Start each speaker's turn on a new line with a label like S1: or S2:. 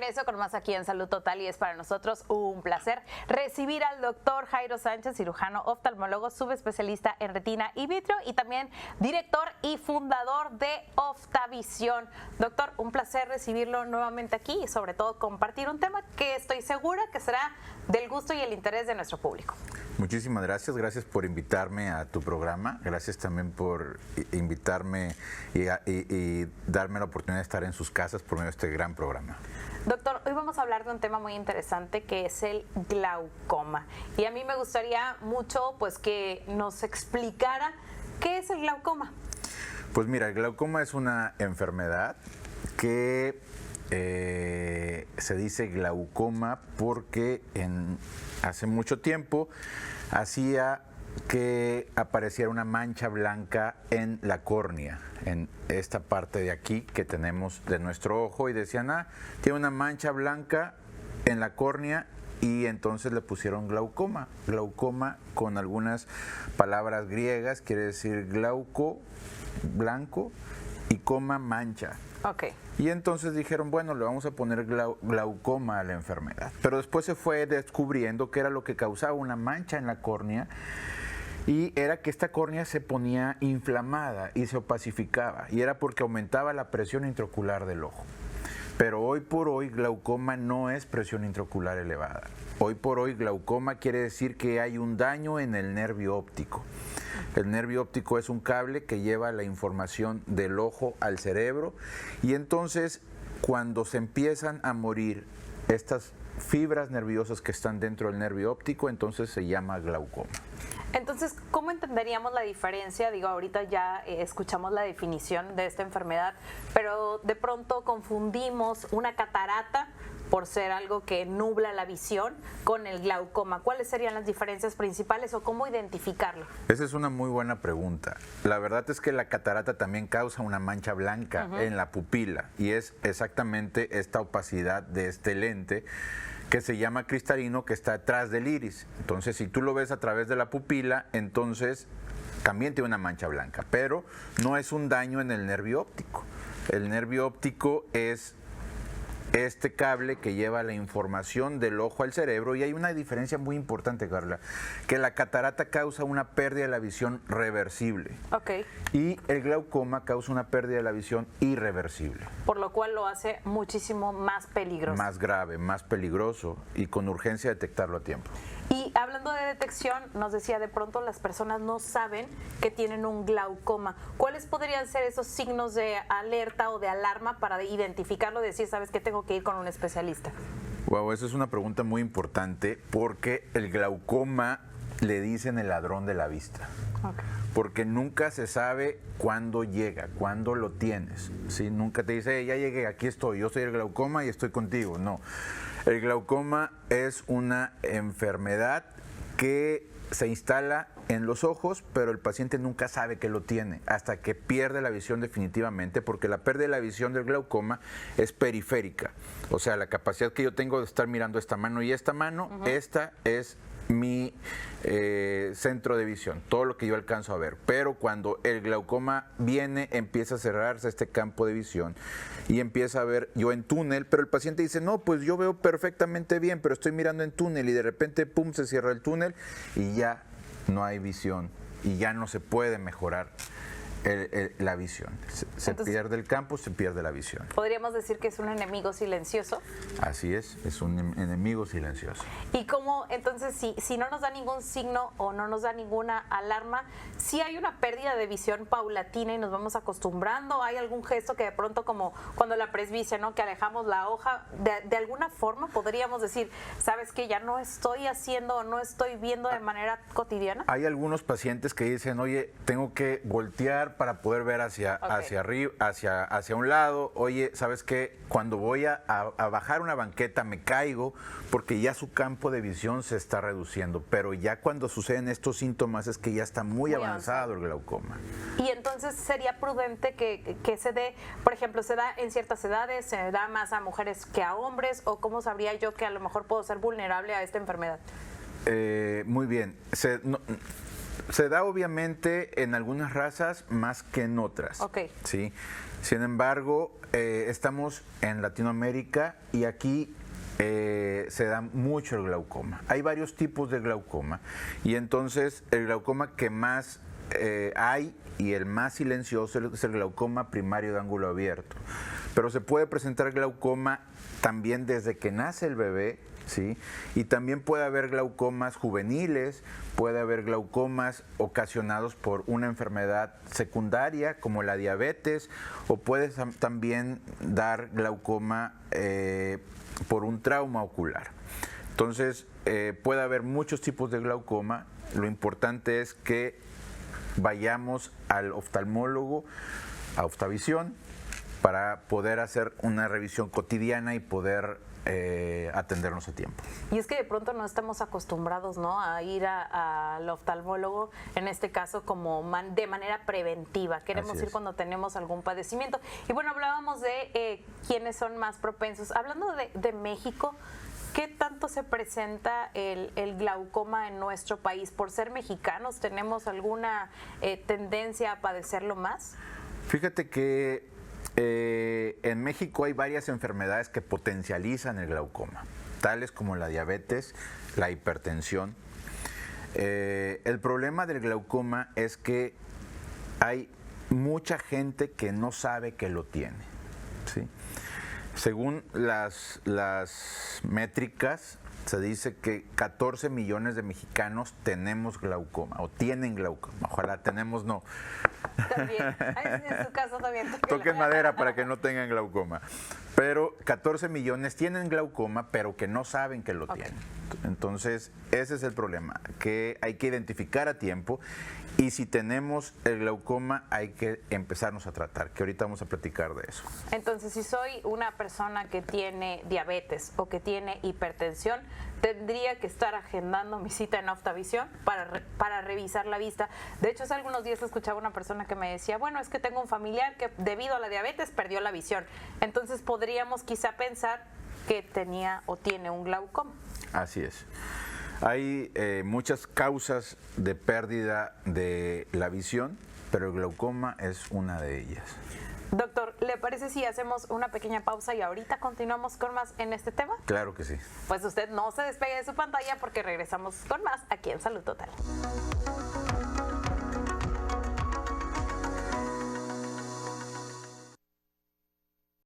S1: regreso con más aquí en Salud Total y es para nosotros un placer recibir al doctor Jairo Sánchez, cirujano oftalmólogo, subespecialista en retina y vitrio y también director y fundador de Oftavisión. Doctor, un placer recibirlo nuevamente aquí y sobre todo compartir un tema que estoy segura que será del gusto y el interés de nuestro público.
S2: Muchísimas gracias por invitarme a tu programa, gracias también por invitarme y darme la oportunidad de estar en sus casas por medio de este gran programa.
S1: Doctor, hoy vamos a hablar de un tema muy interesante que es el glaucoma y a mí me gustaría mucho pues que nos explicara qué es el glaucoma.
S2: Pues mira, el glaucoma es una enfermedad que se dice glaucoma porque hace mucho tiempo hacía que apareciera una mancha blanca en la córnea, en esta parte de aquí que tenemos de nuestro ojo, y decían, tiene una mancha blanca en la córnea, y entonces le pusieron glaucoma. Glaucoma con algunas palabras griegas, quiere decir glauco, blanco, y coma, mancha.
S1: Okay.
S2: Y entonces dijeron, bueno, le vamos a poner glaucoma a la enfermedad. Pero después se fue descubriendo que era lo que causaba una mancha en la córnea, y era que esta córnea se ponía inflamada y se opacificaba, y era porque aumentaba la presión intraocular del ojo. Pero hoy por hoy glaucoma no es presión intraocular elevada. Hoy por hoy glaucoma quiere decir que hay un daño en el nervio óptico. El nervio óptico es un cable que lleva la información del ojo al cerebro, y entonces cuando se empiezan a morir estas fibras nerviosas que están dentro del nervio óptico, entonces se llama glaucoma.
S1: Entonces, ¿cómo entenderíamos la diferencia? Digo, ahorita ya escuchamos la definición de esta enfermedad, pero de pronto confundimos una catarata por ser algo que nubla la visión con el glaucoma. ¿Cuáles serían las diferencias principales o cómo identificarlo?
S2: Esa es una muy buena pregunta. La verdad es que la catarata también causa una mancha blanca en la pupila, y es exactamente esta opacidad de este lente que se llama cristalino, que está atrás del iris. Entonces, si tú lo ves a través de la pupila, entonces también tiene una mancha blanca, pero no es un daño en el nervio óptico. El nervio óptico es este cable que lleva la información del ojo al cerebro, y hay una diferencia muy importante, Carla, que la catarata causa una pérdida de la visión reversible.
S1: Okay.
S2: Y el glaucoma causa una pérdida de la visión irreversible.
S1: Por lo cual lo hace muchísimo más peligroso.
S2: Más grave, más peligroso, y con urgencia detectarlo a tiempo.
S1: Y hablando de detección, nos decía, de pronto las personas no saben que tienen un glaucoma. ¿Cuáles podrían ser esos signos de alerta o de alarma para identificarlo y decir, sabes que tengo que ir con un especialista?
S2: Wow, eso es una pregunta muy importante, porque el glaucoma le dicen el ladrón de la vista.
S1: Okay.
S2: Porque nunca se sabe cuándo llega, cuándo lo tienes. ¿Sí? Nunca te dice, ya llegué, aquí estoy, yo soy el glaucoma y estoy contigo. No. El glaucoma es una enfermedad que se instala en los ojos, pero el paciente nunca sabe que lo tiene hasta que pierde la visión definitivamente, porque la pérdida de la visión del glaucoma es periférica. O sea, la capacidad que yo tengo de estar mirando esta mano y esta mano, esta es mi centro de visión, todo lo que yo alcanzo a ver. Pero cuando el glaucoma viene, empieza a cerrarse este campo de visión y empieza a ver yo en túnel, pero el paciente dice, no, pues yo veo perfectamente bien, pero estoy mirando en túnel, y de repente, pum, se cierra el túnel y ya no hay visión, y ya no se puede mejorar la visión. Se pierde el campo, se pierde la visión.
S1: ¿Podríamos decir que es un enemigo silencioso?
S2: Así es un enemigo silencioso.
S1: ¿Y cómo, entonces, si no nos da ningún signo o no nos da ninguna alarma, si hay una pérdida de visión paulatina y nos vamos acostumbrando? ¿Hay algún gesto que de pronto, como cuando la presbicia, ¿no?, que alejamos la hoja, de alguna forma podríamos decir, sabes que ya no estoy haciendo o no estoy viendo de manera cotidiana?
S2: Hay algunos pacientes que dicen, oye, tengo que voltear para poder ver hacia arriba, hacia un lado. Oye, ¿sabes qué? Cuando voy a bajar una banqueta me caigo, porque ya su campo de visión se está reduciendo. Pero ya cuando suceden estos síntomas es que ya está muy avanzado el glaucoma.
S1: Y entonces sería prudente que se dé, por ejemplo, se da en ciertas edades, se da más a mujeres que a hombres, o cómo sabría yo que a lo mejor puedo ser vulnerable a esta enfermedad.
S2: Muy bien. Se da obviamente en algunas razas más que en otras.
S1: Ok.
S2: ¿Sí? Sin embargo, estamos en Latinoamérica y aquí se da mucho el glaucoma. Hay varios tipos de glaucoma y entonces el glaucoma que más hay y el más silencioso es el glaucoma primario de ángulo abierto. Pero se puede presentar glaucoma también desde que nace el bebé, ¿sí? Y también puede haber glaucomas juveniles, puede haber glaucomas ocasionados por una enfermedad secundaria como la diabetes, o puede también dar glaucoma por un trauma ocular. Entonces, puede haber muchos tipos de glaucoma. Lo importante es que vayamos al oftalmólogo, a Oftavisión, para poder hacer una revisión cotidiana y poder atendernos a tiempo.
S1: Y es que de pronto no estamos acostumbrados, ¿no?, a ir al oftalmólogo, en este caso como de manera preventiva. Queremos ir cuando tenemos algún padecimiento. Y bueno, hablábamos de quiénes son más propensos. Hablando de México, ¿qué tanto se presenta el glaucoma en nuestro país? ¿Por ser mexicanos tenemos alguna tendencia a padecerlo más?
S2: Fíjate que en México hay varias enfermedades que potencializan el glaucoma, tales como la diabetes, la hipertensión. El problema del glaucoma es que hay mucha gente que no sabe que lo tiene, ¿sí? Según las métricas, se dice que 14 millones de mexicanos tenemos glaucoma o tienen glaucoma. Ojalá tenemos, no.
S1: También, en su caso también.
S2: Toquen madera para que no tengan glaucoma. Pero 14 millones tienen glaucoma, pero que no saben que lo tienen. Entonces, ese es el problema, que hay que identificar a tiempo. Y si tenemos el glaucoma, hay que empezarnos a tratar, que ahorita vamos a platicar de eso.
S1: Entonces, si soy una persona que tiene diabetes o que tiene hipertensión, tendría que estar agendando mi cita en Oftavisión para revisar la vista. De hecho, hace algunos días escuchaba una persona que me decía, bueno, es que tengo un familiar que debido a la diabetes perdió la visión. Entonces, podríamos quizá pensar que tenía o tiene un glaucoma.
S2: Así es. Hay muchas causas de pérdida de la visión, pero el glaucoma es una de ellas.
S1: Doctor, ¿le parece si hacemos una pequeña pausa y ahorita continuamos con más en este tema?
S2: Claro que sí.
S1: Pues usted no se despegue de su pantalla porque regresamos con más aquí en Salud Total.